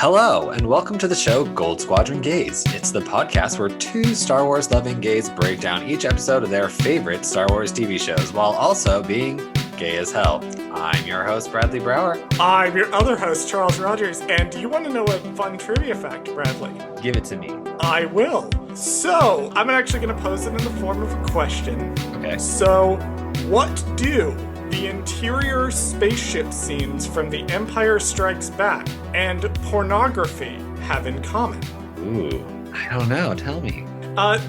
Hello, and welcome to the show Goldsquadrongays. It's the podcast where two Star Wars loving gays break down each episode of their favorite Star Wars TV shows while also being gay as hell. I'm your host, Bradley Brower. I'm your other host, Charles Rogers, and do you want to know a fun trivia fact, Bradley? Give it to me. I will. So, I'm actually going to pose it in the form of a question. Okay. So, what do the interior spaceship scenes from The Empire Strikes Back and pornography have in common? Ooh, I don't know. Tell me.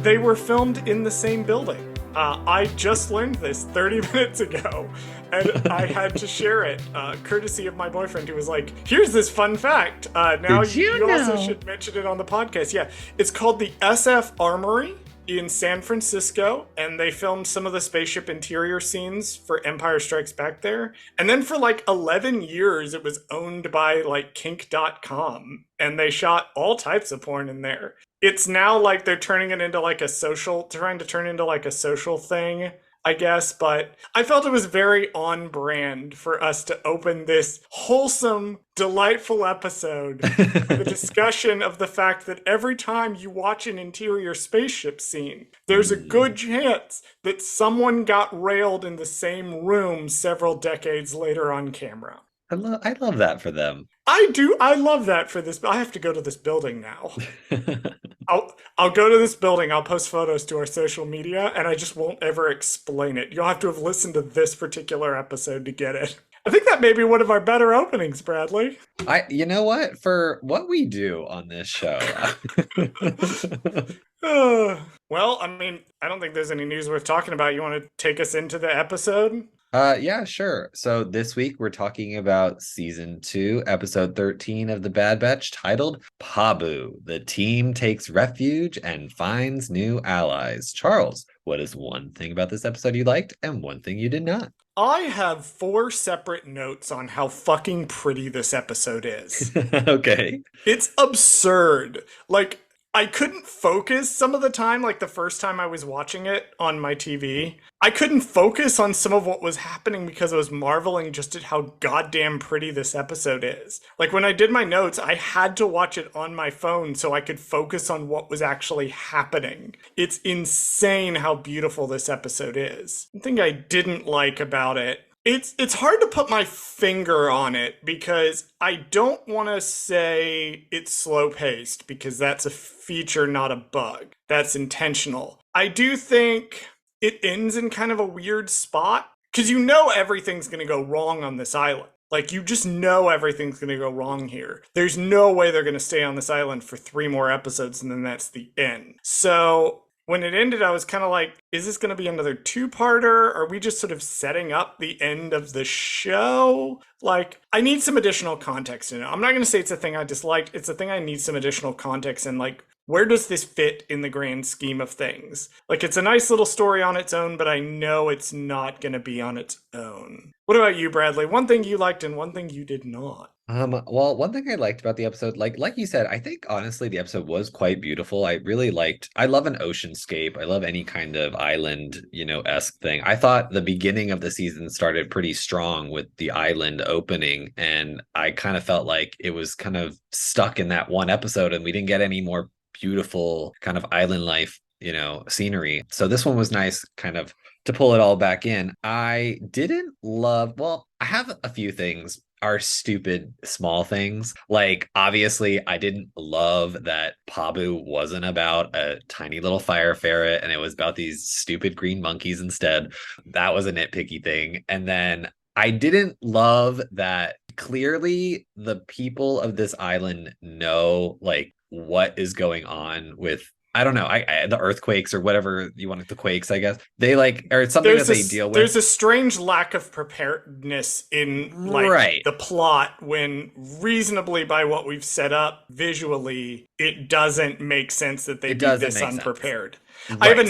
They were filmed in the same building. I just learned this 30 minutes ago, and I had to share it, courtesy of my boyfriend, who was like, here's this fun fact. Now you also should mention it on the podcast. Yeah, it's called the SF Armory in San Francisco, and they filmed some of the spaceship interior scenes for Empire Strikes Back there. And then for like 11 years, it was owned by like kink.com, and they shot all types of porn in there. It's now like they're turning it into like trying to turn into like a social thing, I guess, but I felt it was very on brand for us to open this wholesome, delightful episode with a discussion of the fact that every time you watch an interior spaceship scene, there's a good chance that someone got railed in the same room several decades later on camera. I love that for them. I do. I love that for this. I have to go to this building now. I'll go to this building. I'll post photos to our social media, and I just won't ever explain it. You'll have to have listened to this particular episode to get it. I think that may be one of our better openings, Bradley. You know what? For what we do on this show. Well, I mean, I don't think there's any news worth talking about. You want to take us into the episode? Yeah, sure. So this week we're talking about season 2, episode 13 of The Bad Batch, titled Pabu. The team takes refuge and finds new allies. Charles, what is one thing about this episode you liked and one thing you did not? I have 4 separate notes on how fucking pretty this episode is. Okay. It's absurd. Like, I couldn't focus some of the time, like the first time I was watching it on my TV. I couldn't focus on some of what was happening because I was marveling just at how goddamn pretty this episode is. Like when I did my notes, I had to watch it on my phone so I could focus on what was actually happening. It's insane how beautiful this episode is. The thing I didn't like about it, it's hard to put my finger on it because I don't want to say it's slow-paced because that's a feature, not a bug. That's intentional. I do think it ends in kind of a weird spot because you know everything's going to go wrong on this island. Like, you just know everything's going to go wrong here. There's no way they're going to stay on this island for 3 more episodes and then that's the end. So when it ended, I was kind of like, is this going to be another 2-parter? Are we just sort of setting up the end of the show? Like, I need some additional context in it. I'm not going to say it's a thing I disliked. It's a thing I need some additional context in. Like, where does this fit in the grand scheme of things? Like, it's a nice little story on its own, but I know it's not going to be on its own. What about you, Bradley? One thing you liked and one thing you did not. Well, one thing I liked about the episode, like you said, I think honestly the episode was quite beautiful. I love an oceanscape. I love any kind of island, esque thing. I thought the beginning of the season started pretty strong with the island opening, and I kind of felt like it was kind of stuck in that one episode and we didn't get any more beautiful kind of island life, scenery. So this one was nice kind of to pull it all back in. I have a few things are stupid small things. Like, obviously, I didn't love that Pabu wasn't about a tiny little fire ferret and it was about these stupid green monkeys instead. That was a nitpicky thing. And then I didn't love that clearly the people of this island know like what is going on with, I don't know, the earthquakes or whatever you want, the quakes, I guess. They or it's something they deal with. There's a strange lack of preparedness in the plot when reasonably by what we've set up visually, it doesn't make sense that they do this unprepared. I have a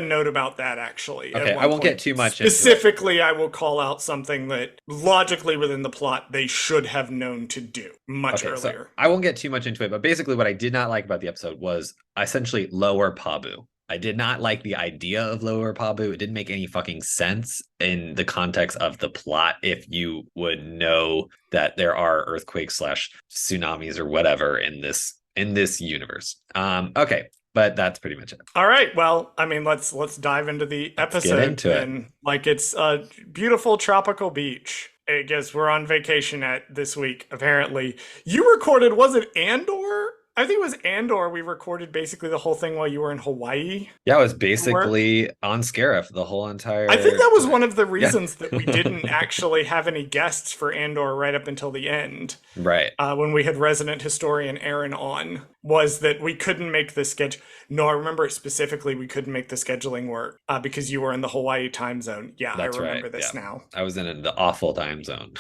note about that actually. Okay, I won't get too much specifically into it. I will call out something that logically within the plot they should have known to do much earlier. So I won't get too much into it, but basically what I did not like about the episode was essentially lower Pabu. I did not like the idea of Lower Pabu. It didn't make any fucking sense in the context of the plot if you would know that there are earthquakes slash tsunamis or whatever in this universe. Okay, but that's pretty much it. All right, well, I mean, let's dive into the Let's get episode into it. then. Like it's a beautiful tropical beach. I guess we're on vacation at this week, apparently. You recorded, was it Andor? I think it was Andor. We recorded basically the whole thing while you were in Hawaii Yeah, I was for work. basically on Scarif the whole I think entire that was time. one of the Yeah. reasons that we didn't actually have any guests for Andor right up until the end. Right. When we had resident historian Aaron on, was that we couldn't make the schedule. No, I remember specifically we couldn't make the scheduling work because you were in the Hawaii time zone. Yeah, I That's right. remember Yeah. this now. I was in the awful time zone.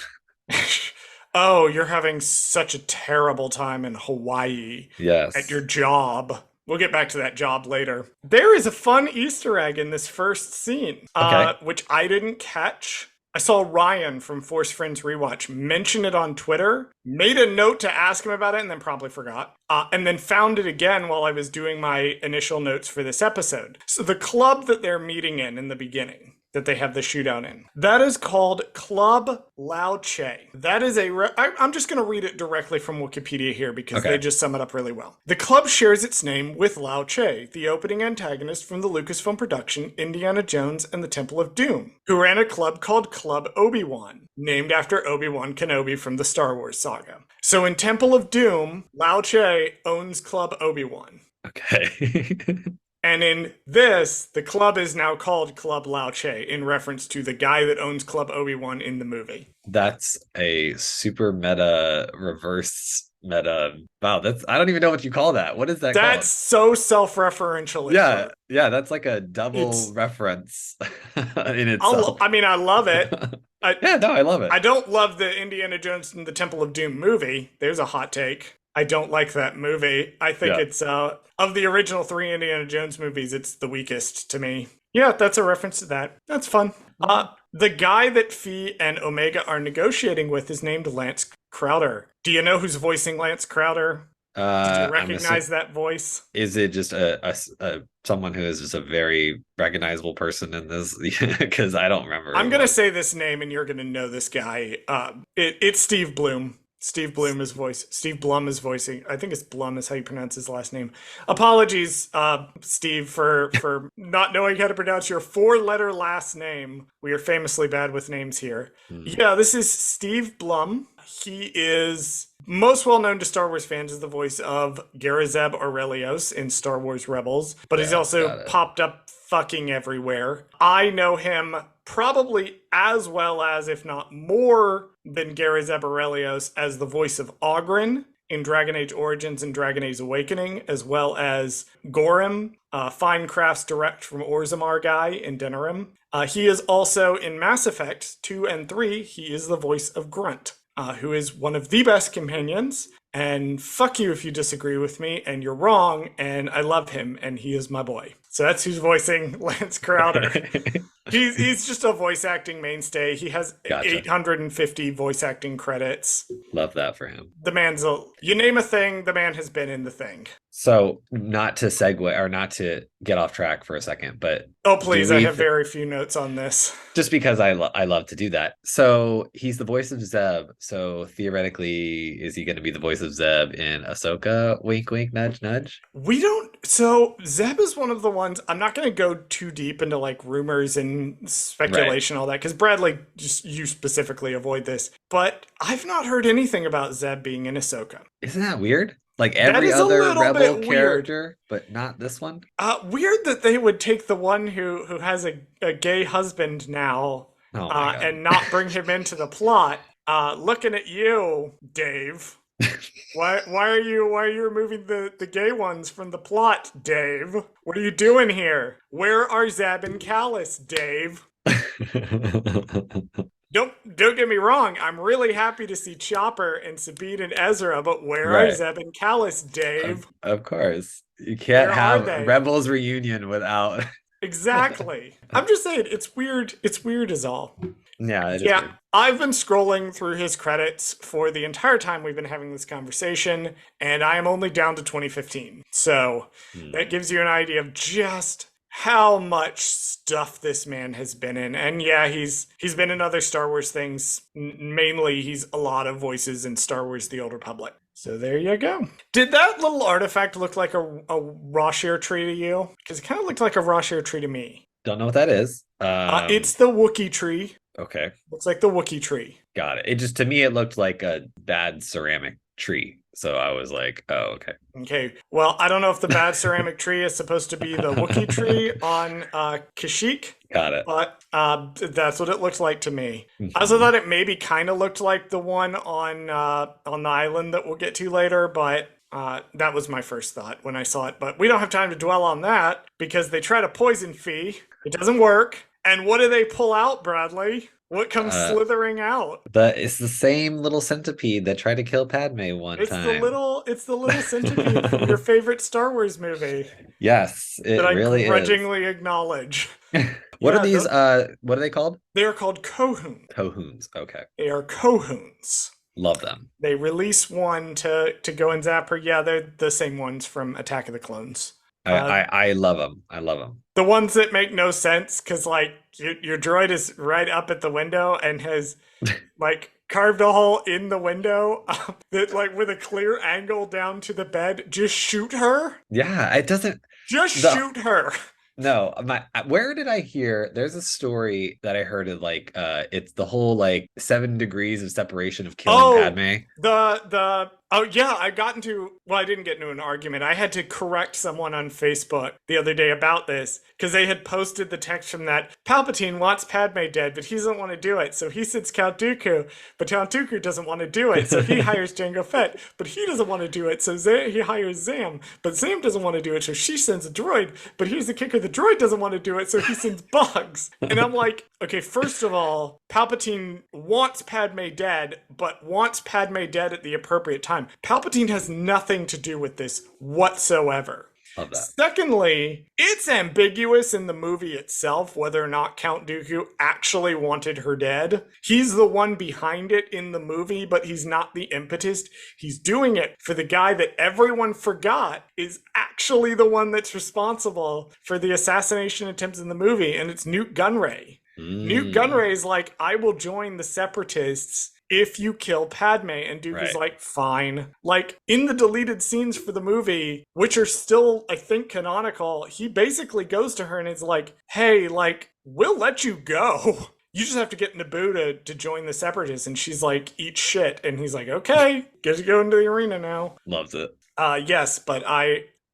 Oh, you're having such a terrible time in Hawaii at Yes. your job. We'll get back to that job later. There is a fun Easter egg in this first scene, Okay. which I didn't catch. I saw Ryan from Force Friends Rewatch mention it on Twitter, made a note to ask him about it, and then probably forgot. And then found it again while I was doing my initial notes for this episode. So the club that they're meeting in the beginning, that they have the shootout in, that is called Club Lao Che. That is I'm just going to read it directly from Wikipedia here because they Okay. just sum it up really well. The club shares its name with Lao Che, the opening antagonist from the Lucasfilm production Indiana Jones and the Temple of Doom, who ran a club called Club Obi-Wan, named after Obi-Wan Kenobi from the Star Wars saga. So in Temple of Doom, Lao Che owns Club Obi-Wan. Okay. And in this, the club is now called Club Lao Che in reference to the guy that owns Club Obi-Wan in the movie. That's a super meta reverse meta. Wow, that's I don't even know what you call that. What is that That's called? so self-referential it Yeah, hurt. yeah, that's like a double It's reference in itself. I mean I love it. I Yeah, no, I love I it. don't love the Indiana Jones and the Temple of Doom movie. There's a hot take. I don't like that movie. I think Yeah. it's of the original 3 Indiana Jones movies, it's the weakest to me. Yeah, that's a reference to that. That's fun. The guy that Fee and Omega are negotiating with is named Lance Crowder. Do you know who's voicing Lance Crowder? Did you I'm assuming recognize that voice? is it just someone who is just a very recognizable person in this? Because I don't remember I'm who it gonna was. say this name, and you're gonna know this guy. It's Steve Bloom. Steve Bloom is voice. Steve Blum is voicing. I think it's Blum is how you pronounce his last name. Apologies, Steve, for not knowing how to pronounce your 4-letter last name. We are famously bad with names here. Hmm. Yeah, this is Steve Blum. He is most well known to Star Wars fans as the voice of Garazeb Aurelios in Star Wars Rebels, but he's Yeah, also got it. popped up fucking everywhere. I know him probably as well as, if not more than Garazeb Aurelios as the voice of Oghren in Dragon Age Origins and Dragon Age Awakening, as well as Gorham, Finecraft's direct from Orzammar guy in Denerim. He is also in Mass Effect 2 and 3, he is the voice of Grunt, who is one of the best companions. And fuck you if you disagree with me, and you're wrong, and I love him, and he is my boy. So that's who's voicing Lance Crowder. He's just a voice acting mainstay. He has Gotcha. 850 voice acting credits. Love that for him. The man's a you name a thing, the man has been in the thing. So, not to segue or not to get off track for a second, but Oh do please, I we have very few notes on this. just because I love to do that. So he's the voice of Zeb. So theoretically, is he going to be the voice of Zeb in Ahsoka? Wink, wink, nudge, nudge. We don't. So Zeb is one of the ones. I'm not going to go too deep into like rumors and speculation, all that, because Bradley, just you specifically avoid this. But I've not heard anything about Zeb being in Ahsoka. Isn't that weird? Like That every is a other little Rebel bit weird. character, but not this one. Weird that they would take the one who has a gay husband now Oh my God. and not bring him into the plot. Looking at you, Dave. Why are you removing the gay ones from the plot, Dave? What are you doing here? Where are Zeb and Callus, Dave? Don't get me wrong. I'm really happy to see Chopper and Sabine and Ezra, but where are Right. Zeb and Callus, Dave? Of course. You can't Where are have they? Rebels reunion without Exactly. I'm just saying it's weird. It's weird is all. Yeah, it is Yeah, weird. I've been scrolling through his credits for the entire time we've been having this conversation, and I am only down to 2015. So that Hmm. gives you an idea of just how much stuff this man has been in. And yeah, he's been in other Star Wars things. Mainly, he's a lot of voices in Star Wars: The Old Republic. So there you go. Did that little artifact look like a raw share tree to you? Because it kind of looked like a raw share tree to me. Don't know what that is. It's the Wookiee tree. Okay, Looks like the Wookiee tree. got it. It just to me it looked like a bad ceramic tree. So I was like, oh, okay. Okay, well, I don't know if the bad ceramic tree is supposed to be the Wookiee tree on Kashyyyk, Got it. but that's what it looked like to me. I also Mhm. thought it maybe kind of looked like the one on the island that we'll get to later, but that was my first thought when I saw it. But we don't have time to dwell on that because they try to poison Fee. It doesn't work. And what do they pull out, Bradley? What comes Uh, slithering out? it's the same little centipede that tried to kill Padme one time. It's the little centipede from your favorite Star Wars movie Yes, that it I really is. grudgingly acknowledge. What are Yeah, these what are they called? they are called Cohoon. Cohoons. Okay. They are Cohoons. Love them. They release one to go and zap her. Yeah, they're the same ones from Attack of the Clones. I Uh, I, I love them. I love them. the ones that make no sense because like your droid is right up at the window and has like carved a hole in the window that like with a clear angle down to the bed. Just shoot her. Yeah, it doesn't Just the shoot her. no, my where did I hear there's a story that I heard of like it's the whole like 7 degrees of separation of killing Oh, Padme. the oh yeah, I got into well, I didn't get into an argument. I had to correct someone on Facebook the other day about this because they had posted the text from that Palpatine wants Padme dead, but he doesn't want to do it, so he sends Count Dooku, but Count Dooku doesn't want to do it, so he hires Jango Fett, but he doesn't want to do it, so he hires Zam, but Zam doesn't want to do it, so she sends a droid, but here's the kicker: the droid doesn't want to do it, so he sends Bugs, and I'm like, okay, first of all, Palpatine wants Padme dead, but wants Padme dead at the appropriate time. Palpatine has nothing to do with this whatsoever. Love that. Secondly, it's ambiguous in the movie itself whether or not Count Dooku actually wanted her dead. He's the one behind it in the movie, but he's not the impetus. He's doing it for the guy that everyone forgot is actually the one that's responsible for the assassination attempts in the movie, and it's Newt Gunray. Newt Mm, Gunray's like, I will join the separatists if you kill Padme. And Duke is right. like, fine. Like, in the deleted scenes for the movie, which are still, I think, canonical, he basically goes to her and is like, hey, like, we'll let you go. You just have to get Naboo to join the separatists. And she's like, eat shit. And he's like, okay, get to go into the arena now. Loves it. Yes, but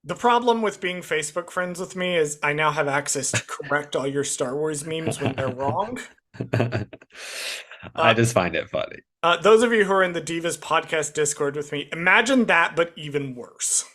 the problem with being Facebook friends with me is I now have access to correct all your Star Wars memes when they're wrong. I Uh, just find it funny. those of you who are in the Divas podcast Discord with me, imagine that, but even worse.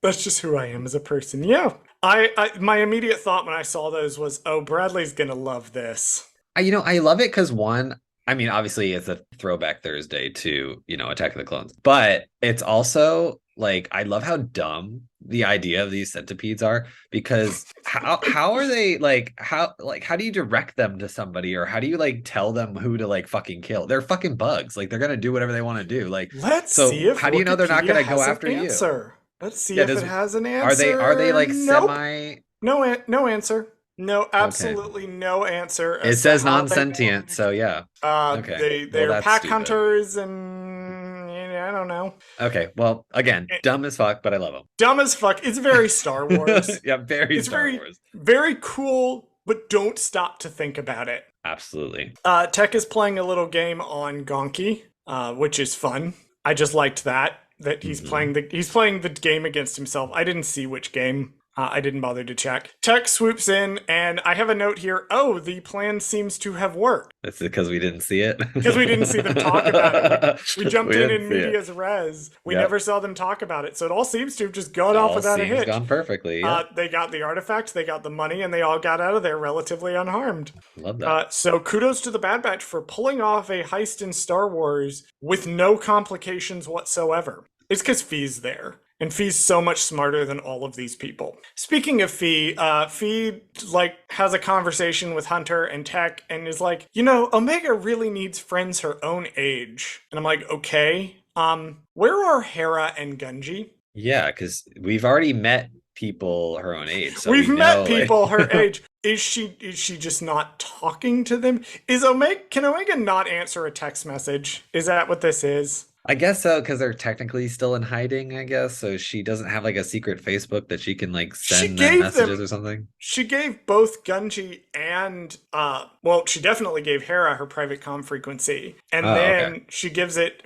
That's just who I am as a person. Yeah. My immediate thought when I saw those was, oh, Bradley's gonna love this. I love it because one, I mean, obviously it's a throwback Thursday to, Attack of the Clones, but it's also like I love how dumb the idea of these centipedes are because how are they how do you direct them to somebody or how do you like tell them who to like fucking kill? They're fucking bugs. Like they're gonna do whatever they want to do. Like Let's see so if how do you know they're not Wikipedia gonna go has after an you? answer. Let's see Yeah, if it has an are they answer. like Nope. semi No answer. No, okay. absolutely no answer It as to says how they non-sentient, managed. so yeah. Okay. Well, They're that's pack stupid. hunters and I don't know. Okay. Well, again, Eh, dumb as fuck, but I love Dumb as fuck. It's very Star them. Wars. Yeah, very It's Star very Wars. very cool, but don't stop to think about it. Absolutely. Tech is playing a little game on Gonki, which is fun. I just liked that Mhm. he's playing the game against himself. I didn't see which game. I didn't bother to check. Tech swoops in, and I have a note here. Oh, the plan seems to have worked That's because we didn't see it. because we didn't see them talk about it. We jumped We didn't in see it. medias res. We Yep. never saw them talk about it, so it all seems to have just gone off All without a seems hitch. gone perfectly. Yep. They got the artifacts, they got the money, and they all got out of there relatively unharmed. Love that. So kudos to the Bad Batch for pulling off a heist in Star Wars with no complications whatsoever. It's because Fee's there. And Fee's so much smarter than all of these people. Speaking of Fee, Fee like has a conversation with Hunter and Tech and is like, Omega really needs friends her own age. And I'm like, okay. Where are Hera and Gunji? Yeah, because we've already met people her own age, so We've we met know like people her age. Is she just not talking to them? Can Omega not answer a text message? Is that what this is? I guess so, because they're technically still in hiding, I guess. So she doesn't have like a secret Facebook that she can like She send them gave messages them or something. she gave both Gunji and well, she definitely gave Hera her private comm frequency. And Oh, okay. then she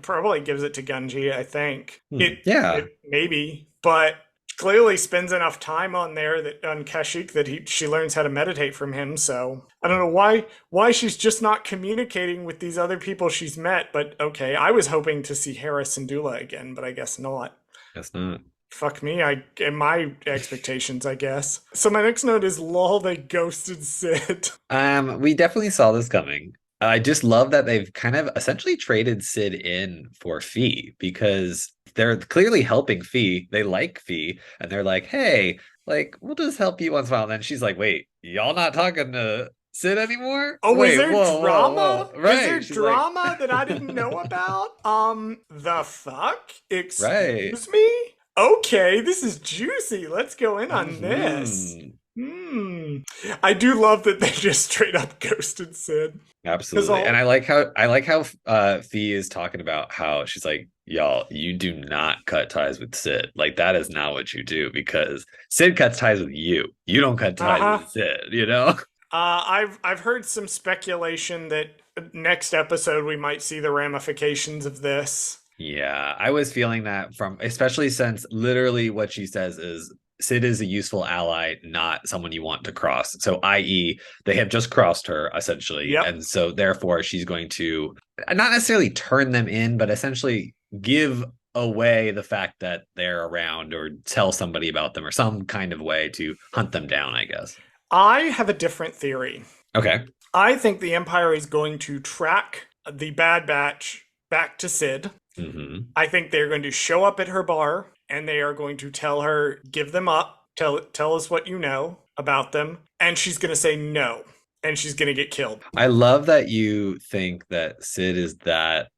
probably gives it to Gunji, I think. It Yeah, maybe, but clearly spends enough time on there that on Kashyyyk that she learns how to meditate from him. So I don't know why she's just not communicating with these other people she's met. But okay, I was hoping to see Hera Syndulla again, but I guess not. guess not. Fuck me, in my expectations, I guess. So my next note is lol, they ghosted Sid. We definitely saw this coming. I just love that they've kind of essentially traded Sid in for Fee because they're clearly helping Fee. They like Fee, and they're like, "Hey, like we'll just help you once in a while." And then she's like, "Wait, y'all not talking to Sid anymore? Oh, is Wait, there whoa, whoa, drama? whoa!" Is there Right? She's like, drama that I didn't know about? The fuck? "Right." Excuse me? Okay, this is juicy. Let's go in on this. Hmm. Hmm. I do love that they just straight up ghosted Sid. Because Absolutely. And all I like how Fee is talking about how she's like, y'all, you do not cut ties with Sid. Like that is not what you do because Sid cuts ties with you. You don't cut ties uh-huh. with Sid, you know? I've heard some speculation that next episode we might see the ramifications of this. Yeah, I was feeling that from especially since literally what she says is Sid is a useful ally, not someone you want to cross. So, i.e., they have just crossed her essentially. Yep. And so, therefore, she's going to not necessarily turn them in, but essentially give away the fact that they're around or tell somebody about them or some kind of way to hunt them down, I guess. I have a different theory. Okay. I think the Empire is going to track the Bad Batch back to Sid. Hmm. I think they're going to show up at her bar and they are going to tell her, give them up, tell us what you know about them. And she's going to say no. And she's going to get killed. I love that you think that Sid is that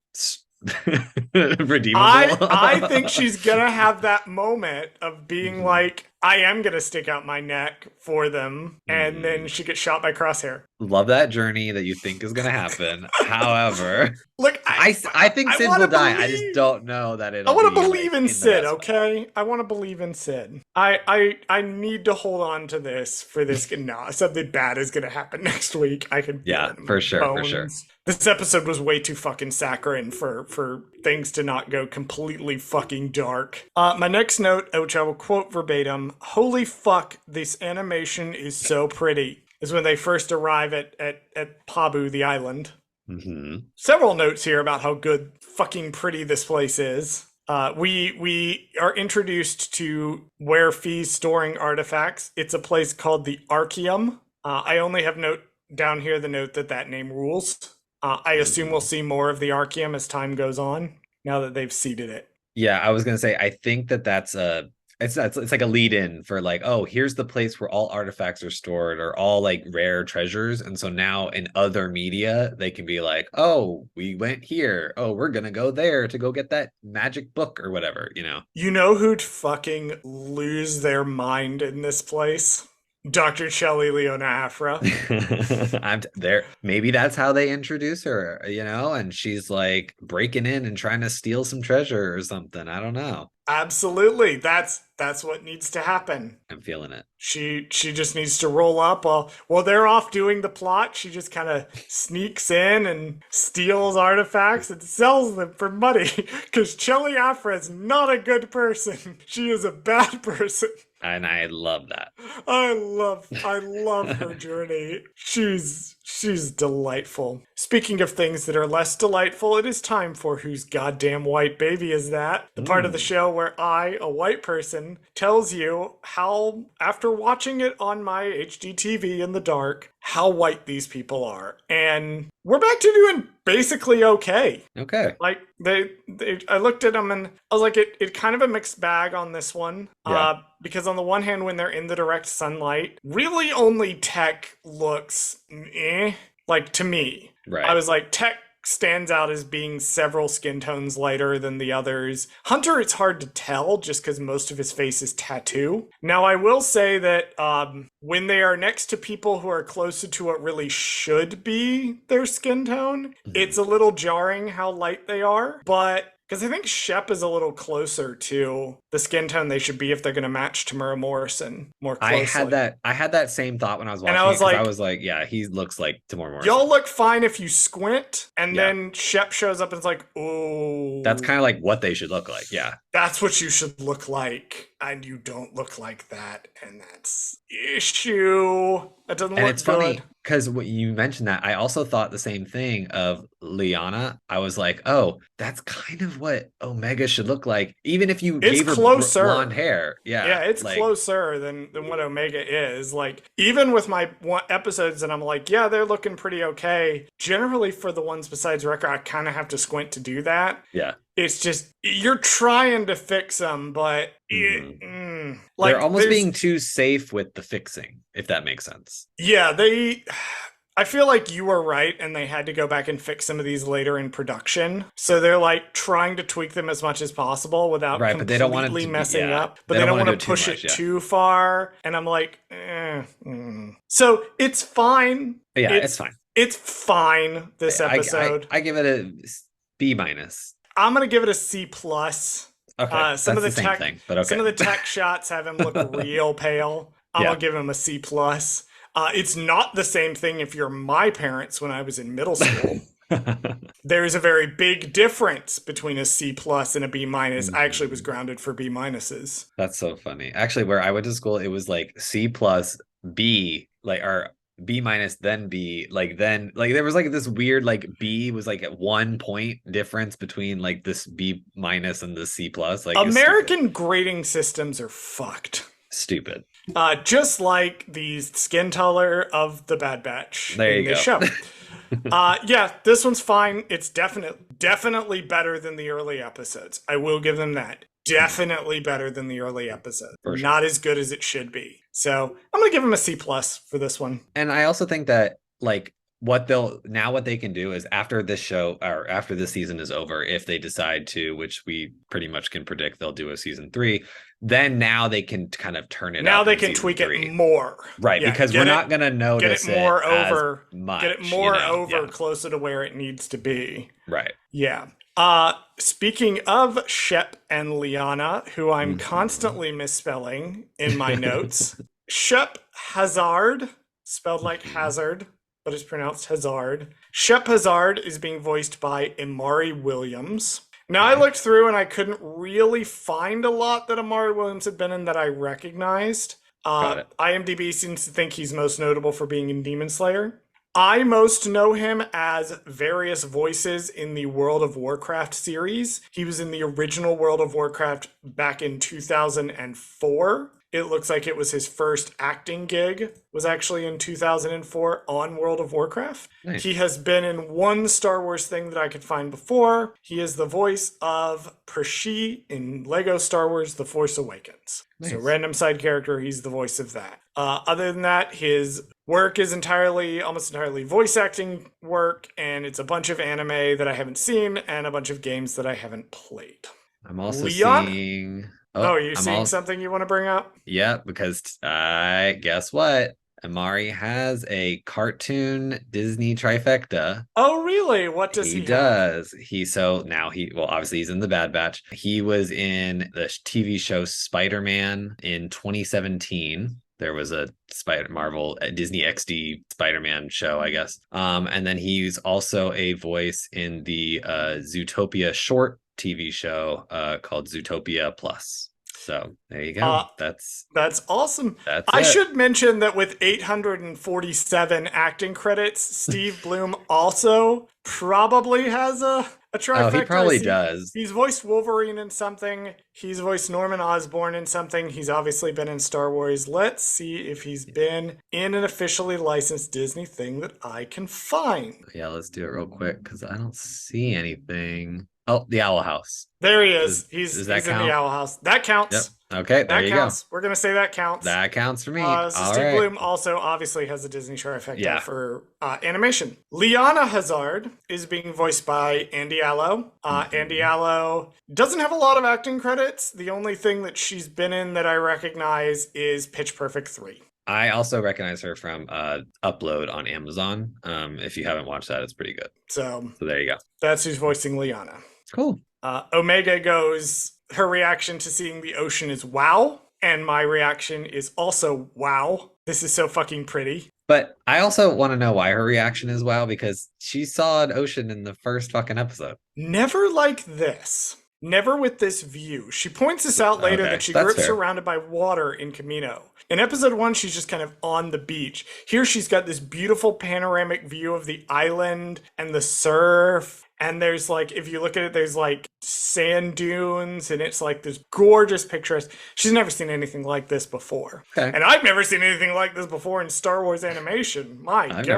redeemable. I think she's gonna have that moment of being Mhm. like, I am gonna stick out my neck for them, and then Mhm. she gets shot by Crosshair. Love that journey that you think is going to happen. However, Look, I think I Sid want will to die. I just believe. don't know that I it'll want to be believe like in in the Sid, best way. okay? I want to believe in Sid. I need to hold on to this for this. No, something bad is gonna happen next week. I can feel Yeah, it in my for sure, for sure. bones. This episode was way too fucking saccharine for things to not go completely fucking dark. My next note, which I will quote verbatim: "Holy fuck, this animation is so pretty." Is when they first arrive at Pabu, the island. Hmm. Several notes here about how good fucking pretty this place is. We are introduced to where Fee's storing artifacts. It's a place called the Archeum. I only have note down here the note that name rules. I assume we'll Hmm. see more of the Archeum as time goes on. Now that they've seeded it. Yeah, I was gonna say I think that that's a it's like a lead in for like, oh, here's the place where all artifacts are stored or all like rare treasures. And so now in other media, they can be like, oh, we went here. Oh, we're gonna go there to go get that magic book or whatever, you know. You know who'd fucking lose their mind in this place? Dr. Shelley Leona Afra. I'm there. Maybe that's how they introduce her, you know, and she's like breaking in and trying to steal some treasure or something. I don't know. Absolutely. That's what needs to happen. I'm feeling it. She just needs to roll up while they're off doing the plot. She just kind of sneaks in and steals artifacts and sells them for money because Chelly Afra is not a good person. She is a bad person. And I love that. I love her journey. She's She's delightful. Speaking of things that are less delightful, it is time for Whose Goddamn White Baby Is That? The part of the show where I, a white person, tells you how, after watching it on my HD TV in the dark, how white these people are. And we're back to doing basically okay. Okay. Like I looked at them and I was like, it kind of a mixed bag on this one. Yeah. Because on the one hand, when they're in the direct sunlight, really only Tech looks like to me. Right. I was like, Tech stands out as being several skin tones lighter than the others. Hunter, it's hard to tell just because most of his face is tattoo. Now, I will say that when they are next to people who are closer to what really should be their skin tone, it's a little jarring how light they are. But because I think Shep is a little closer to the skin tone they should be if they're going to match Tamura Morrison more closely. I had that same thought when I was watching and I was it, 'cause like, I was like, yeah, he looks like Tamura Morrison. y'all look fine if you squint, and Yeah. then Shep shows up and it's like, oh. That's kind of like what they should look like. Yeah. That's what you should look like, and you don't look like that, and that's issue. That doesn't And look it's good. funny because when you mentioned that, I also thought the same thing of Liana. I was like, oh, that's kind of what Omega should look like, even if you It's gave her closer. blonde hair. Yeah. Yeah, it's like, closer than what Omega is. Like, even with my episodes, and I'm like, yeah, they're looking pretty okay. Generally, for the ones besides Wrecker, I kind of have to squint to do that. Yeah. It's just, you're trying to fix them, but they're almost being too safe with the fixing, if that makes sense. Yeah, I feel like you were right, and they had to go back and fix some of these later in production. So they're like trying to tweak them as much as possible without but they don't want it to messing be, up. But they don't want to push it too far. And I'm like, So it's fine. Yeah, it's fine. It's fine, this episode. I give it a B minus. I'm going to give it a C plus. Okay, some of the same tech, thing, but okay. Some of the tech shots have him look real pale. I'm going to give him a C plus. It's not the same thing if you're my parents when I was in middle school. There's a very big difference between a C plus and a B minus. I actually was grounded for B minuses. That's so funny. Actually, where I went to school, it was like C plus B, or B minus, then B, then there was this weird B was at 1 point difference between this B minus and the C plus. American grading systems are fucked. Stupid. Just like the skin color of the Bad Batch in this show. Yeah, this one's fine. It's definitely better than the early episodes. I will give them that. Definitely better than the early episodes. Sure. Not as good as it should be. So I'm gonna give them a C plus for this one. And I also think that what they can do is after this show or after this season is over, if they decide to, which we pretty much can predict they'll do a season 3, then now they can kind of turn it. Now they can tweak it more, right? Yeah, because we're not gonna notice get it more over, much, get it more over, closer to where it needs to be. Right. Yeah. Speaking of Shep and Liana, who I'm constantly misspelling in my notes, Shep Hazard, spelled like hazard, but it's pronounced Hazard. Shep Hazard is being voiced by Imari Williams. Now, I looked through and I couldn't really find a lot that Imari Williams had been in that I recognized. IMDb seems to think he's most notable for being in Demon Slayer. I most know him as various voices in the World of Warcraft series. He was in the original World of Warcraft back in 2004. It looks like it was his first acting gig, was actually in 2004 on World of Warcraft. Nice. He has been in one Star Wars thing that I could find before. He is the voice of Pershee in Lego Star Wars The Force Awakens. Nice. So random side character, he's the voice of that. Other than that, his work is almost entirely voice acting work, and it's a bunch of anime that I haven't seen and a bunch of games that I haven't played. I'm also seeing... are you seeing something you want to bring up? Yeah, because guess what? Amari has a cartoon Disney trifecta. Oh, really? What does he have? Obviously he's in the Bad Batch. He was in the TV show Spider-Man in 2017. There was a Disney XD Spider-Man show, I guess. And then he's also a voice in the Zootopia short TV show called Zootopia Plus. So there you go. Uh, That's That's awesome. that's I it. should mention that with 847 acting credits, Steve Bloom also probably has a Oh, he trifecta. I probably see does. he's voiced Wolverine in something. He's voiced Norman Osborn in something. He's obviously been in Star Wars. Let's see if he's been in an officially licensed Disney thing that I can find. Yeah, let's do it real quick because I don't see anything. Oh, the Owl House. There he Does is. does that He's in the count? Owl House. That Yep. counts. Okay, there That you go. counts. We're gonna say that counts. That counts for me. So All Steve right. Bloom also obviously has a Disney trifecta Yeah. for animation. Liana Hazard is being voiced by Andy Allo. Andy Mhm. Allo doesn't have a lot of acting credits. The only thing that she's been in that I recognize is Pitch Perfect 3. I also recognize her from Upload on Amazon. If you haven't watched that, it's pretty good. So So there you go. that's who's voicing Liana. Cool. Omega goes, her reaction to seeing the ocean is wow. And my reaction is also wow. This is so fucking pretty. But I also want to know why her reaction is wow, because she saw an ocean in the first fucking episode. Never like this. Never with this view. She points this out later Okay, that she grew that's up fair. surrounded by water in Camino. In episode 1, she's just kind of on the beach. Here, she's got this beautiful panoramic view of the island and the surf. And there's like, if you look at it, there's like sand dunes, and it's like this gorgeous picturesque. She's never seen anything like this before. Okay. And I've never seen anything like this before in Star Wars animation. My God.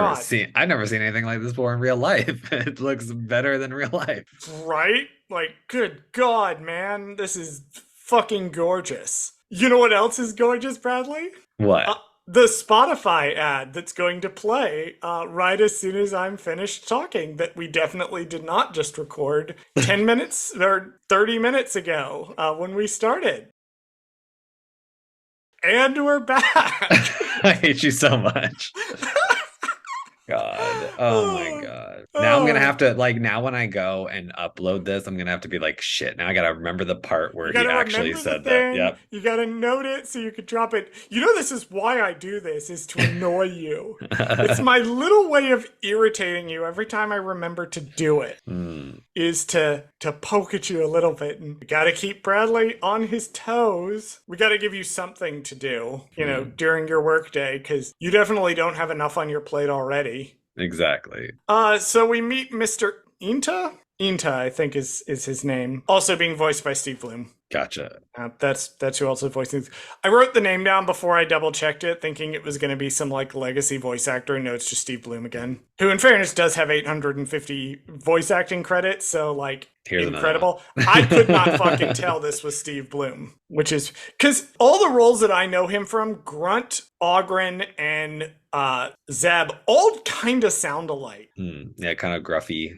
I've never seen anything like this before in real life. It looks better than real life. Right? Like, good God, man. This is fucking gorgeous. You know what else is gorgeous, Bradley? What? The Spotify ad that's going to play right as soon as I'm finished talking, that we definitely did not just record 10 minutes or 30 minutes ago when we started. And we're back. I hate you so much. God. Oh my God. Now I'm gonna have to now when I go and upload this, I'm gonna have to be like, shit, now I gotta remember the part where You he gotta actually remember the said that. thing. Yep. You gotta note it so you could drop it. You know, this is why I do this, is to annoy you. It's my little way of irritating you every time I remember to do it. Is to poke at you a little bit. And we gotta keep Bradley on his toes. We gotta give you something to do, during your workday, because you definitely don't have enough on your plate already. Exactly. So we meet Mr. Inta. Inta, I think is his name. Also being voiced by Steve Bloom. Gotcha. That's who also voices. I wrote the name down before I double checked it, thinking it was going to be some like legacy voice actor. No, it's just Steve Bloom again. Who, in fairness, does have 850 voice acting credits. So like, Here's incredible. I could not fucking tell this was Steve Bloom, which is because all the roles that I know him from, Grunt, Ogren, and Zeb, all kind of sound alike. Yeah, kind of gruffy.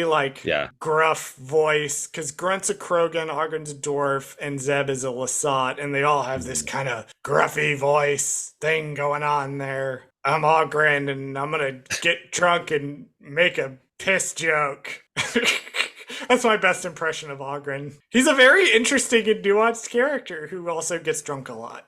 Like Yeah. gruff voice. Because Grunt's a Krogan, Ogren's a dwarf, and Zeb is a Lasat, and they all have this kind of gruffy voice thing going on there. I'm Ogren, and I'm gonna get drunk and make a piss joke. That's my best impression of Ogren. He's a very interesting and nuanced character who also gets drunk a lot.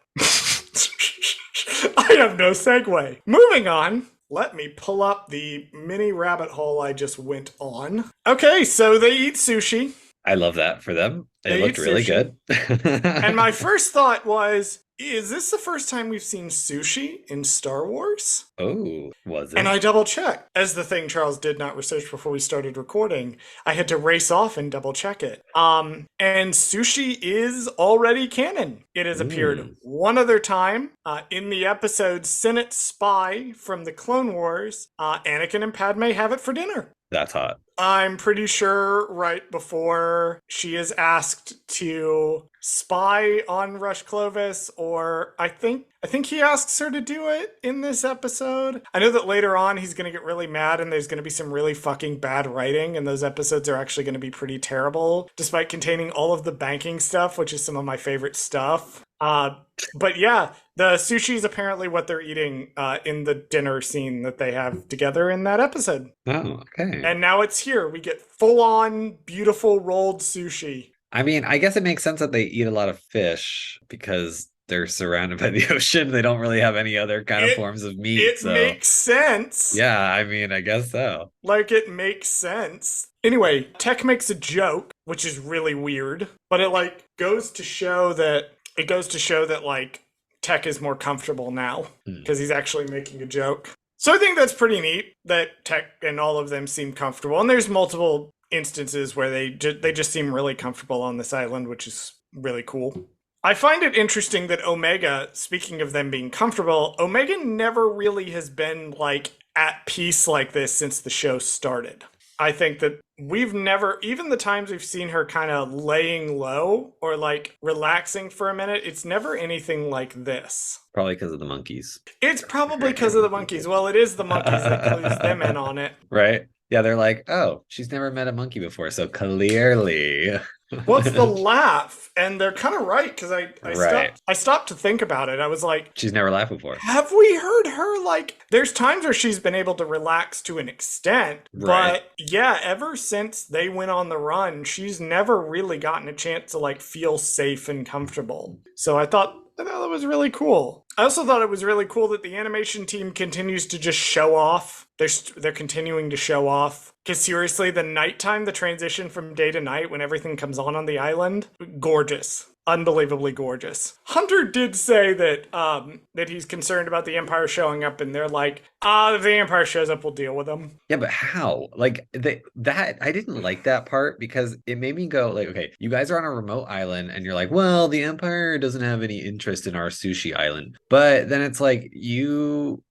I have no segue. Moving on. Let me pull up the mini rabbit hole I just went on. Okay, so they eat sushi. I love that for them. It They looked eat really sushi. good. And my first thought was, is this the first time we've seen sushi in Star Wars? Oh, was it? And I double checked. As the thing Charles did not research before we started recording, I had to race off and double check it. And sushi is already canon. It has appeared one other time in the episode Senate Spy from the Clone Wars. Anakin and Padme have it for dinner. That's hot. I'm pretty sure right before she is asked to spy on Rush Clovis, or I think he asks her to do it in this episode. I know that later on he's going to get really mad and there's going to be some really fucking bad writing, and those episodes are actually going to be pretty terrible, despite containing all of the banking stuff, which is some of my favorite stuff. But yeah, the sushi is apparently what they're eating in the dinner scene that they have together in that episode. Oh, okay. And now it's here. We get full-on, beautiful rolled sushi. I mean, I guess it makes sense that they eat a lot of fish because they're surrounded by the ocean. They don't really have any other kind of forms of meat. It makes sense. Yeah, I mean, I guess so. Like, it makes sense. Anyway, Tech makes a joke which is really weird. But it like goes to show that like Tech is more comfortable now Hmm. because he's actually making a joke. So I think that's pretty neat that Tech and all of them seem comfortable. And there's multiple instances where they just seem really comfortable on this island, which is really cool. I find it interesting that Omega, speaking of them being comfortable, Omega never really has been like at peace like this since the show started. I think that we've never, even the times we've seen her kind of laying low or like relaxing for a minute, it's never anything like this. Probably because of the monkeys. It's probably because of the monkeys. Well, it is the monkeys that clues them in on it. Right? Yeah, they're like, oh, she's never met a monkey before, so clearly. Well, it's the laugh, and they're kind of right because Right. I stopped to think about it. I was like, She's never laughed before. have we heard her like? There's times where she's been able to relax to an extent, Right. but yeah, ever since they went on the run, she's never really gotten a chance to like feel safe and comfortable. So I thought that was really cool. I also thought it was really cool that the animation team continues to just show off. They're continuing to show off. Because seriously, the nighttime, the transition from day to night when everything comes on the island, gorgeous. Unbelievably gorgeous. Hunter did say that he's concerned about the Empire showing up, and they're like, if the Empire shows up, we'll deal with them. Yeah, but how? Like that I didn't like that part because it made me go like, okay, you guys are on a remote island and you're like, well, the Empire doesn't have any interest in our sushi island. But then it's like you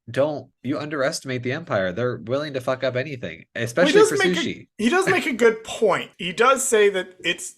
underestimate the Empire. They're willing to fuck up anything, Well, especially for sushi. he does make a good point. He does say that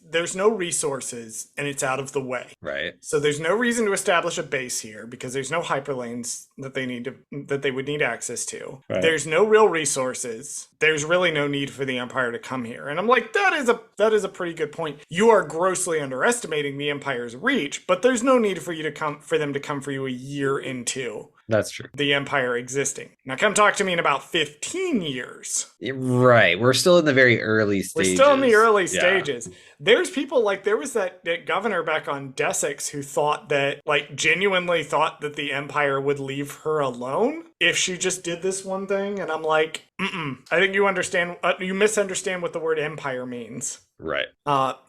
there's no resources and it's out of the way. Right. So there's no reason to establish a base here because there's no hyperlanes that they would need access to. Right. There's no real resources. There's really no need for the Empire to come here. And I'm like, that is a pretty good point. You are grossly underestimating the Empire's reach, but there's no need for them to come for you a year into That's true. the Empire existing. Now come talk to me in about 15 years. Right. We're still in the very early stages. We're still in the early Yeah. stages. There's people like there was that governor back on Desix who thought that like genuinely thought that the Empire would leave her alone if she just did this one thing. And I'm like, I think you misunderstand what the word Empire means. Right.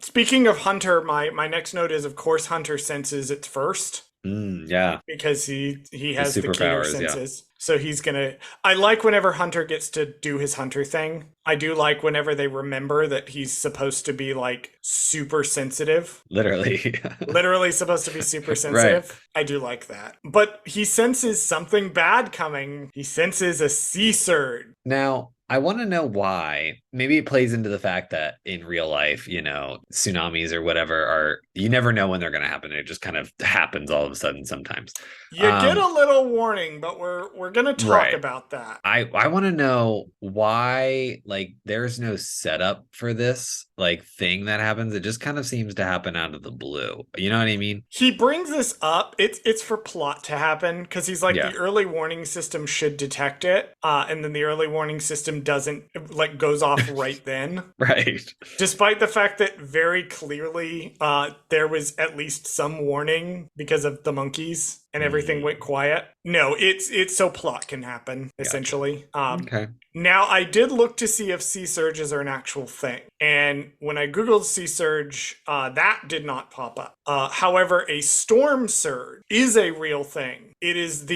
Speaking of Hunter, my next note is of course Hunter senses it first. Yeah. Because he has the keener superpowers, yeah. senses. So he's gonna. I like whenever Hunter gets to do his Hunter thing. I do like whenever they remember that he's supposed to be like super sensitive. Literally. Literally supposed to be super sensitive. Right. I do like that. But he senses something bad coming. He senses a sea surge. Now, I want to know why. Maybe it plays into the fact that in real life, tsunamis or whatever you never know when they're going to happen. It just kind of happens all of a sudden sometimes. You get a little warning, but we're going to talk about that. I want to know why, like, there's no setup for this, like, thing that happens. It just kind of seems to happen out of the blue. You know what I mean? He brings this up. It's for plot to happen because he's like, the early warning system should detect it. And then the early warning system doesn't, like, goes off right then. Right. Despite the fact that very clearly there was at least some warning because of the monkeys and everything went quiet. No, it's so plot can happen, essentially. Okay. Now, I did look to see if sea surges are an actual thing. And when I Googled sea surge, that did not pop up. However, a storm surge is a real thing. It is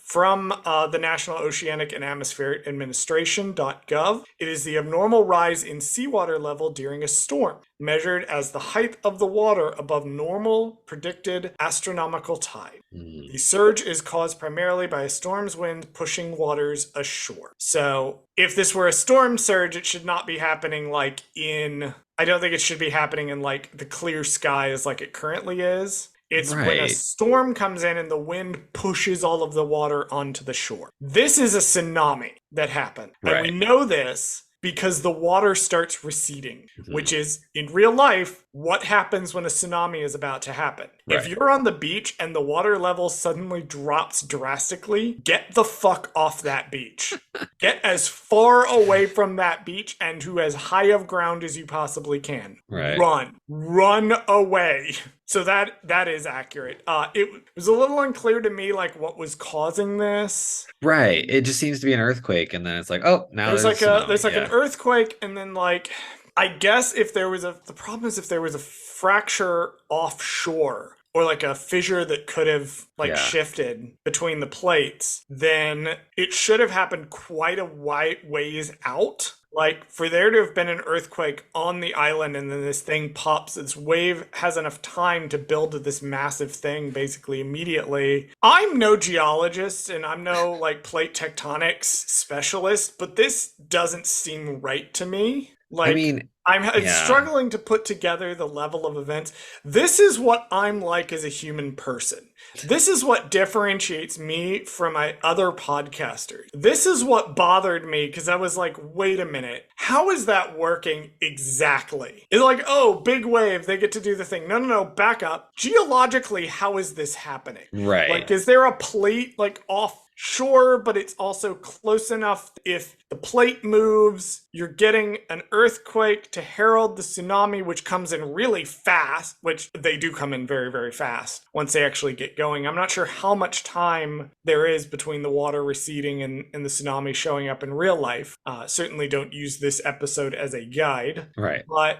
from the National Oceanic and Atmospheric Administration.gov. It is the abnormal rise in seawater level during a storm, measured as the height of the water above normal predicted astronomical tide. The surge is caused primarily by a storm's wind pushing waters ashore. So if this were a storm surge, it should not be happening I don't think it should be happening in like the clear skies like it currently is. It's when a storm comes in and the wind pushes all of the water onto the shore. This is a tsunami that happened. And we know this because the water starts receding, which is, in real life, what happens when a tsunami is about to happen. If you're on the beach and the water level suddenly drops drastically, get the fuck off that beach. Get as far away from that beach and to as high of ground as you possibly can. Run away. So that is accurate. It was a little unclear to me, like, what was causing this. Right. It just seems to be an earthquake, and then it's like, oh, now there's an earthquake, and then like I guess if there was the problem is if there was a fracture offshore or like a fissure that could have like Yeah. shifted between the plates, then it should have happened quite a wide ways out. Like for there to have been an earthquake on the island and then this thing pops, this wave has enough time to build this massive thing basically immediately. I'm no geologist and I'm no like plate tectonics specialist, but this doesn't seem right to me. I Like mean, I'm yeah, struggling to put together the level of events. This is what I'm like as a human person. This is what differentiates me from my other podcasters. This is what bothered me because I was like, wait a minute, how is that working exactly? It's like, oh, big wave, they get to do the thing. No, no, no, back up. Geologically, how is this happening? right. Like, is there a plate like offshore, but it's also close enough if the plate moves, you're getting an earthquake to herald the tsunami, which comes in really fast, which they do come in very, very fast once they actually get going. I'm not sure how much time there is between the water receding and the tsunami showing up in real life. Certainly don't use this episode as a guide, Right. but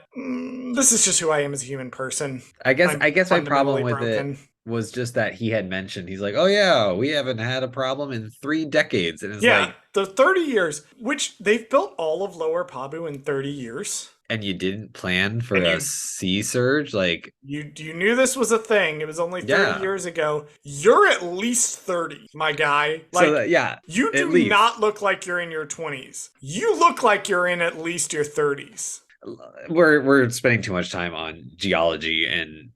this is just who I am as a human person. I I'm guess my problem fundamentally with it broken. was just that he had mentioned he's like, "Oh yeah, we haven't had a problem in 3 decades." And it's Yeah, like, the 30 years, which they've built all of Lower Pabu in 30 years. and you didn't plan for And a sea surge? Like, you knew this was a thing. It was only 30 yeah. years ago. You're at least 30, my guy. So Like that, yeah, you at do least not look like you're in your 20s. You look like you're in at least your 30s. we're spending too much time on geology and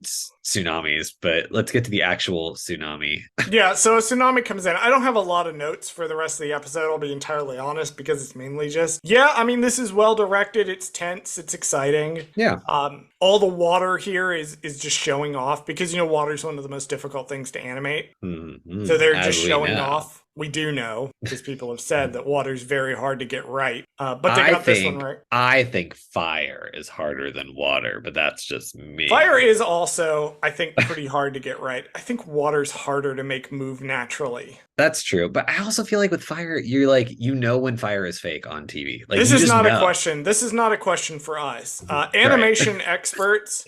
tsunamis, but let's get to the actual tsunami. Yeah, so a tsunami comes in. I don't have a lot of notes for the rest of the episode, I'll be entirely honest, because it's mainly just, yeah, I mean, this is well directed, it's tense, it's exciting. Yeah. All the water here is just showing off because, you know, water is one of the most difficult things to animate. So they're As just we showing know. off. We do know, because people have said that water's very hard to get right. But they I got this one think right. I think fire is harder than water, but that's just me. Fire is also, I think, pretty hard to get right. I think water's harder to make move naturally. That's true. But I also feel like with fire, you're like, you know when fire is fake on TV. Like This you is just not a know. question. This is not a question for us. Right. Animation experts,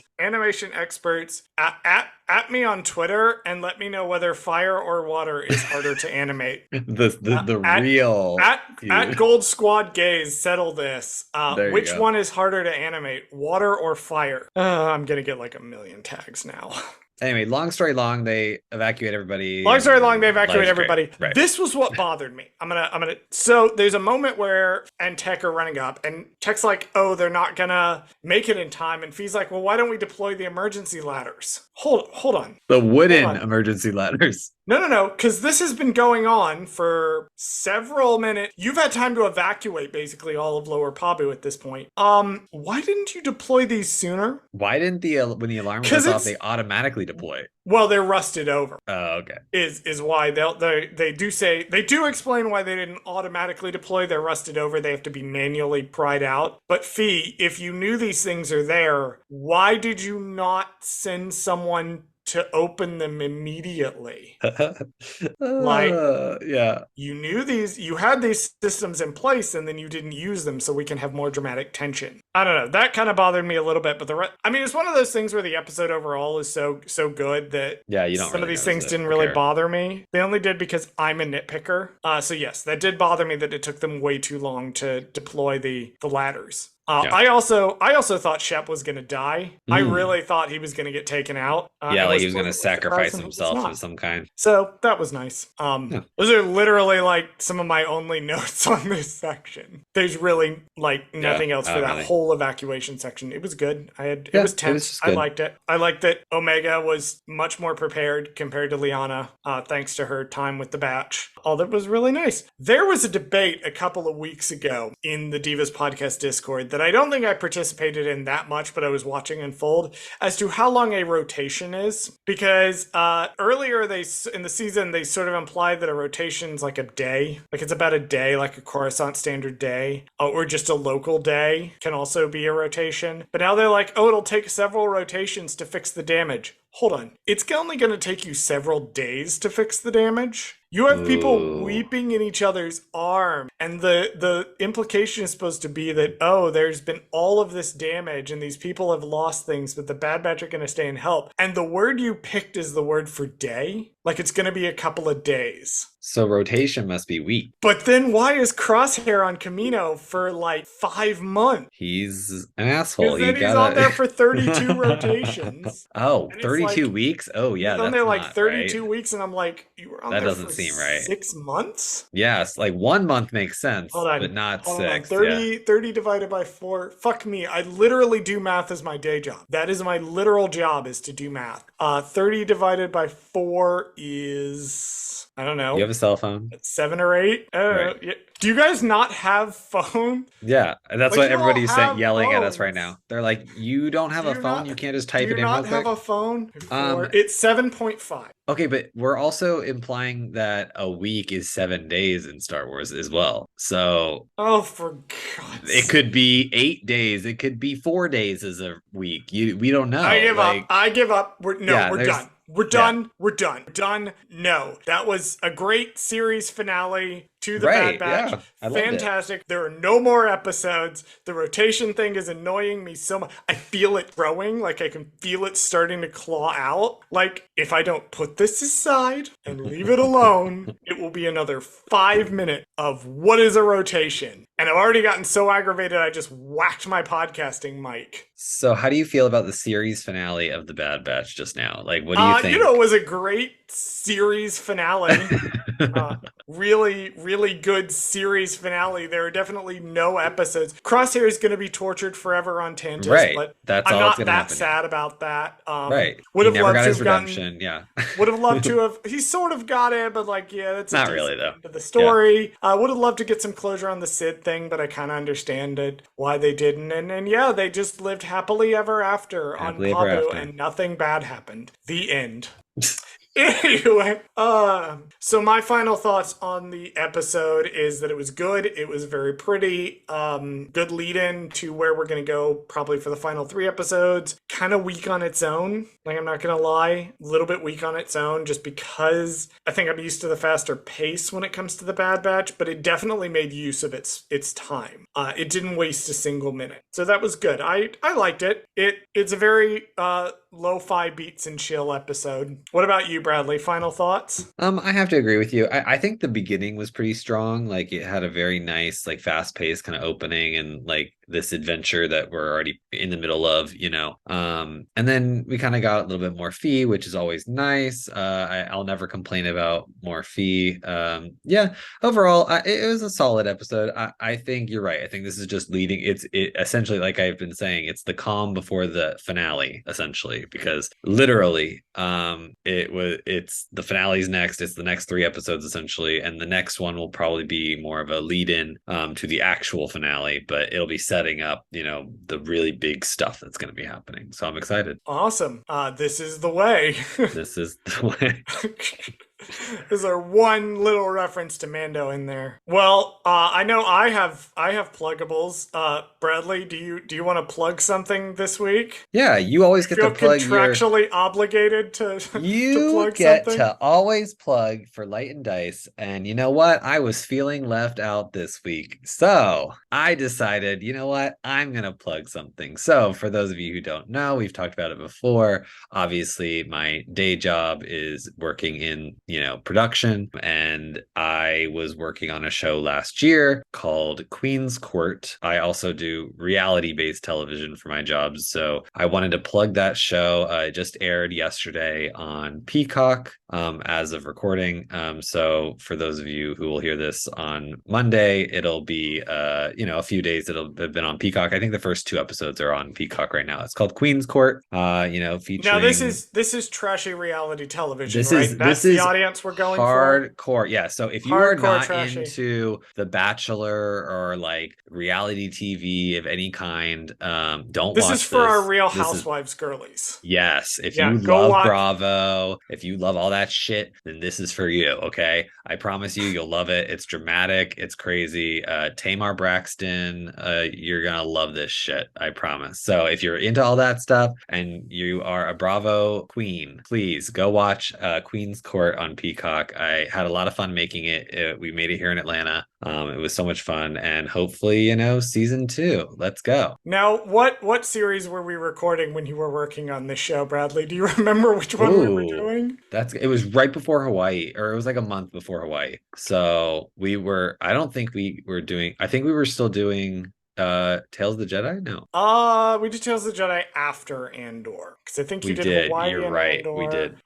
at me on Twitter and let me know whether fire or water is harder to animate. The At real at you. Goldsquadrongays, settle this. There you Which go. one is harder to animate, water or fire? I'm gonna get like a million tags now. Anyway, long story long, they evacuate everybody Long story long, they and evacuate life's great. everybody. Right. This was what bothered me. I'm gonna. So there's a moment where and Tech are running up, and Tech's like, "Oh, they're not gonna make it in time," and Fee's like, "Well, why don't we deploy the emergency ladders?" Hold on. The Hold wooden on. emergency ladders. No, because this has been going on for several minutes. You've had time to evacuate basically all of Lower Pabu at this point. Why didn't you deploy these sooner? Why didn't the when the alarm Because goes off, it's they automatically deploy? well, they're rusted over. Oh, okay. Is why they do say they do explain why they didn't automatically deploy. They're rusted over. They have to be manually pried out. But Fee, if you knew these things are there, why did you not send someone to open them immediately? Like Yeah. you had these systems in place and then you didn't use them so we can have more dramatic tension. I don't know. That kind of bothered me a little bit, but I mean, it's one of those things where the episode overall is so good that Yeah, you don't some of really these notice things it didn't or really care. bother me. They only did because I'm a nitpicker. So yes, that did bother me that it took them way too long to deploy the ladders. Yeah. I also thought Shep was gonna die. I Mm. really thought he was gonna get taken out. Yeah, and like was he was gonna pleasantly sacrifice surprised that he was himself not. of some kind. So that was nice. Yeah. Those are literally like some of my only notes on this section. There's really like nothing else for Oh, that really? whole evacuation section. It was good. It Yeah, was it tense. was just I good. liked it. I liked that Omega was much more prepared compared to Liana, thanks to her time with the batch. All that was really nice. There was a debate a couple of weeks ago in the Divas podcast Discord that I don't think I participated in that much, but I was watching unfold as to how long a rotation is. Because earlier in the season they sort of implied that a rotation's like a day, like it's about a day, like a Coruscant standard day, or just a local day can also be a rotation. But now they're like, oh, it'll take several rotations to fix the damage. Hold on, it's only going to take you several days to fix the damage. You have people Ooh. weeping in each other's arms, and the implication is supposed to be that, oh, there's been all of this damage and these people have lost things, but the Bad Batch are going to stay and help. And the word you picked is the word for day, like it's going to be a couple of days. So rotation must be weak. But then why is Crosshair on Camino for like 5 months? He's an asshole. Because He then he's on gotta. there for 32 rotations. Oh, And it's 32 like, weeks? Oh, yeah, he's on that's there like not right. 32 weeks, and I'm like, you were on That there doesn't for seem right. 6 months? Yes, like 1 month makes Hold sense, but on. not Hold on. six. Yeah. 30 divided by 4. Fuck me. I literally do math as my day job. That is my literal job, is to do math. 30 divided by 4 is, I don't You have know, a cell phone? 7 or 8. Right. Yeah. Do you guys not have phone? Yeah, that's Like, what you all everybody's saying, have yelling at us right now. phones. They're like, "You don't have Do a you phone? You not can't just do type you it in real not have quick?" a phone? Um, It's 7.5. okay, but we're also implying that a week is 7 days in Star Wars as well. So Oh, for God's it sake. could be 8 days, it could be 4 days as a week. We don't I know. give up. Like, I give up. No, yeah, we're there's done. We're yeah, done. We're done. We're done. No. That was a great series finale to the Bad right. Batch. Yeah, I loved it. Fantastic. There are no more episodes. The rotation thing is annoying me so much. I feel it growing. Like I can feel it starting to claw out. Like if I don't put this aside and leave it alone, it will be another 5 minutes of what is a rotation. And I've already gotten so aggravated I just whacked my podcasting mic. So, how do you feel about the series finale of The Bad Batch just now? Like, what do you It think? was a great series finale. Really, really good series finale. There are definitely no episodes. Crosshair is going to be tortured forever on Tantus, Right. but That's I'm all that's not gonna that happen. Yeah. sad about that. Right. Would He have never loved got to his have gotten. redemption. Yeah. Would have loved to have. He sort of got it, but like, yeah, that's a Not decent really though. end to the Yeah. story. Would have loved to get some closure on the Sid thing, but I kind of understand it why they didn't. And yeah, they just lived happily ever after on Happily ever Pabu, after. and nothing bad happened. The end. Anyway, so my final thoughts on the episode is that it was good. It was very pretty. Good lead in to where we're gonna go probably for the final 3 episodes. Kind of weak on its own. Like I'm not gonna lie, a little bit weak on its own, just because I think I'm used to the faster pace when it comes to the Bad Batch. But it definitely made use of its time. It didn't waste a single minute, so that was good. I liked it. It's a very lo-fi beats and chill episode. What about you, Bradley? Final thoughts? I have to agree with you. I think the beginning was pretty strong. Like it had a very nice, like fast-paced kind of opening and like this adventure that we're already in the middle of, you know. And then we kind of got a little bit more fee, which is always nice. I'll never complain about more fee. Yeah, overall, it was a solid episode. I think you're right. I think this is just leading. It essentially, like I've been saying, it's the calm before the finale, essentially, because literally, it's the finale's next. It's the next 3 episodes essentially, and the next one will probably be more of a lead-in to the actual finale, but it'll be setting up, you know, the really big stuff that's going to be happening. So I'm excited. Awesome. This is the way. This is the way. Is there one little reference to Mando in there? Well, I know I have pluggables. Bradley, do you want to plug something this week? Yeah, you always get to Feel plug your contractually obligated to to You plug get something? to always plug for Light and Dice. And you know what? I was feeling left out this week. So I decided, you know what? I'm going to plug something. So for those of you who don't know, we've talked about it before. Obviously, my day job is working in, you know, production. And I was working on a show last year called Queen's Court. I also do reality-based television for my jobs. So I wanted to plug that show. It just aired yesterday on Peacock as of recording. So for those of you who will hear this on Monday, it'll be a few days it'll have been on Peacock. I think the first 2 episodes are on Peacock right now. It's called Queen's Court. Now Featuring this is trashy reality television, this right? is this That's the is audience we're going for. hardcore. Yeah. So if you are Hardcore not trashy. into The Bachelor or like reality TV of any kind, don't This is watch for our this. Real This is Housewives girlies. Yes, if Yeah, you go love watch. Bravo, if you love all that shit, then this is for you, okay? I promise you, you'll love it. It's dramatic, it's crazy. Tamar Braxton, you're gonna love this shit, I promise. So if you're into all that stuff and you are a Bravo queen, please go watch Queen's Court on on Peacock. I had a lot of fun making it. We made it here in Atlanta. It was so much fun, and hopefully, season two. Let's go. Now, what series were we recording when you were working on this show, Bradley? Do you remember which one we were Ooh, doing? it was right before Hawaii, or it was like a month before Hawaii. So I don't think we were doing, I think we were still doing Tales of the Jedi. No. We did Tales of the Jedi after Andor, because I think you We did did. Hawaii You're and right. We Andor. did.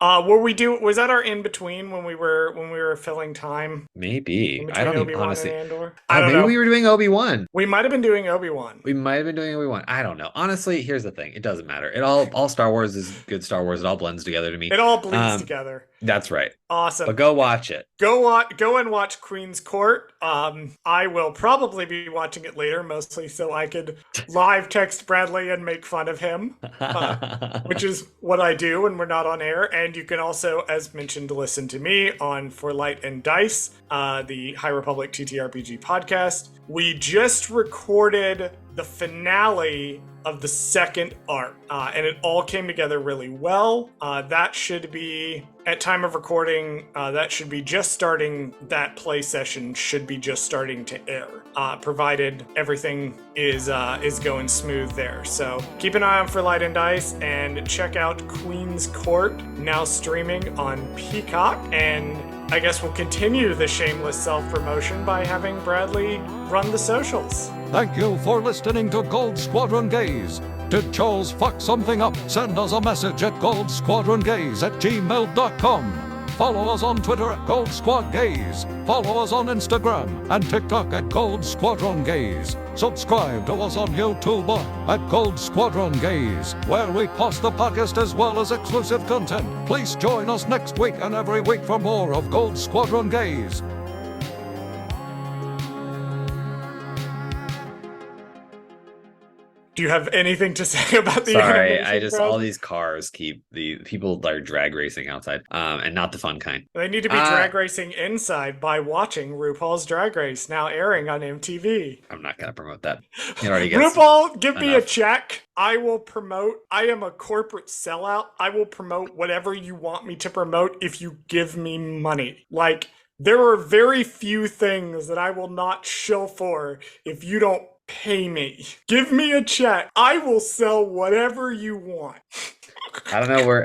Was that our in between when we were filling time in Maybe. I between don't even Obi-Wan and honestly. Andor? I Oh, don't maybe know. we were doing Obi-Wan. We might have been doing Obi-Wan. We might have been doing Obi-Wan. I don't know. Honestly, here's the thing. It doesn't matter. All Star Wars is good Star Wars. It all blends together to me. It all bleeds Um, together. that's right. Awesome. But go watch it. Go and watch Queen's Court. I will probably be watching it later, mostly so I could live text Bradley and make fun of him, which is what I do when we're not on air. And you can also, as mentioned, listen to me on For Light and Dice, the High Republic TTRPG podcast. We just recorded the finale of the second arc, and it all came together really well. That should be, at time of recording, that should be just starting, that play session should be just starting to air, provided everything is going smooth there. So keep an eye on For Light and Dice, and check out Queen's Court, now streaming on Peacock, and I guess we'll continue the shameless self-promotion by having Bradley run the socials. Thank you for listening to Gold Squadron Gays. Did Charles fuck something up? Send us a message at goldsquadrongays@gmail.com. Follow us on Twitter at Gold Squad Gays. Follow us on Instagram and TikTok at Gold Squadron Gays. Subscribe to us on YouTube at Gold Squadron Gays, where we post the podcast as well as exclusive content. Please join us next week and every week for more of Gold Squadron Gays. Do you have anything to say about the Sorry, animation, all Brad? these cars the people are drag racing outside, and not the fun kind. They need to be drag racing inside by watching RuPaul's Drag Race, now airing on MTV. I'm not gonna promote that. It already gets RuPaul, give me a enough. check. I will promote. I am a corporate sellout. I will promote whatever you want me to promote if you give me money. Like, there are very few things that I will not shill for if you don't pay me. Give me a check. I will sell whatever you want. I don't know where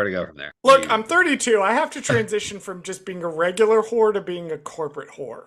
to go from there. Look, I'm 32. I have to transition from just being a regular whore to being a corporate whore.